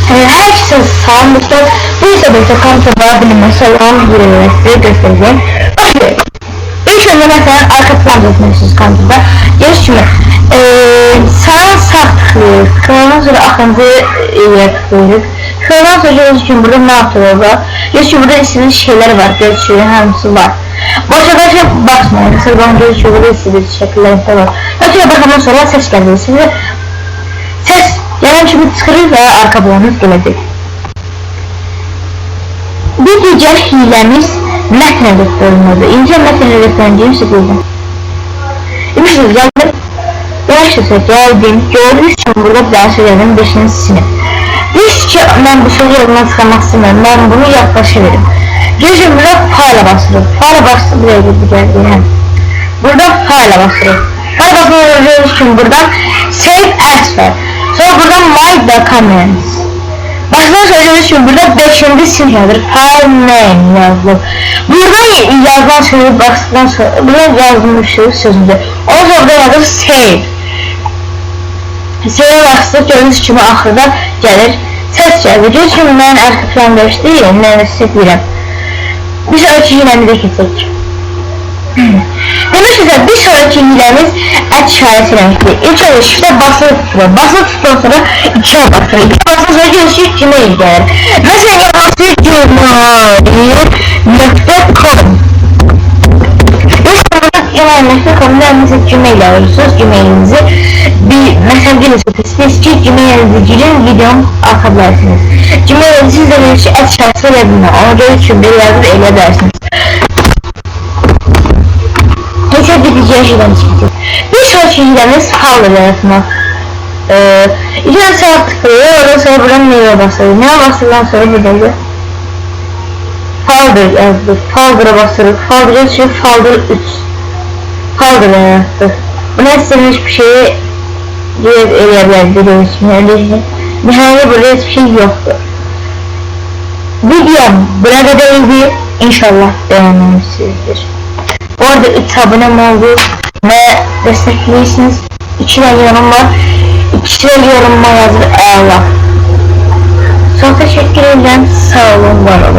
Herkese salam dostlar. Bu sebeple kanıtlara bilinmesi olan bir size göstereceğim. Başlayalım. İlk önce mesela arka plan etmelisiniz kanıtlarda. Giriş kimi sağa sağ tıklıyoruz. Kanaldan sonra akıncı tıklıyoruz. Kanaldan sonra görüyoruz ki burada ne yapıyoruz? Görüyoruz ki burada istediğiniz şeyler var. Görüyoruz ki hamısı var. Boşa bakmayın. Mesela ben görüyoruz ki burada istediğiniz şekiller var. Mesela bakalım sonra ses geldi. Size ses gelen şimdi çıkarır ve arka planınız gelecek. Bir diğer hilemiz mətn editöründür. İnce mətn editöründür şekilde. Demişsiniz geldim. Yaşlısı geldim. Gördüğünüz için burada derslerin 5. sınıf. Biz ki ben bu soru yolundan çıkarmak istemiyorum. Ben bunu yaklaşabilirim. Gözüm burada fayla bastırır. Fayla bastırır buraya geldi. Burada fayla bastırır. Fayla bastırır için buradan save as var. Sonra buradan my documents. Baştan söylediğimiz için burada 5. sınıf yazılır. File name yazılır. Burada yazılan sözü bastıktan sonra burada yazılmış sözünde. O zaman burada yazılır save. Save bastık gördüğünüz kimi axırda gəlir. Ses gəlir. Göz kimi mən arka plan verişdiyim. Mən siz bilirəm. Bir sonraki hiləmi də keçək. Demişsiniz bir sonraki hilemiz et işareti demektir. İlk önce shift'e basılı tutuyor. Basılı tuttuktan sonra 2'ye basıyor. 2'ye bastıktan sonra görüyorsunuz Gmail gelir. Mesela yabancı gmail.com Gmail.com'da mesela Gmail alıyorsunuz. Gmail'inizi bir mesela bilirsiniz ki Gmail'inizi girin videom atabilirsiniz. Gmail'inizi siz de bir şey et işareti verebilmem. Ona göre çünkü bir yazıp eyleyebilirsiniz. Mesela bir diğer şeyden çıkacak. Bir sonraki hilemiz folder yaratmak. İçine sağ tıklıyor, orada sonra buradan mail'e basılıyor. Mail'e bastıktan sonra buradaydı. Folder yazdı. Folder'a basılır. Folder'a şey folder 3. Folder yarattı. Buna istediğiniz hiçbir şeyi eleyebiliriz. Nihayet burada hiçbir şey yoktu. Videom burada değildi. İnşallah beğenmişsinizdir. Bu arada 3 abonem oldu ve destekliyorsunuz. 2 yorum var. 2 yorumuma yazın. Çok teşekkür ederim. Sağ olun, var olun.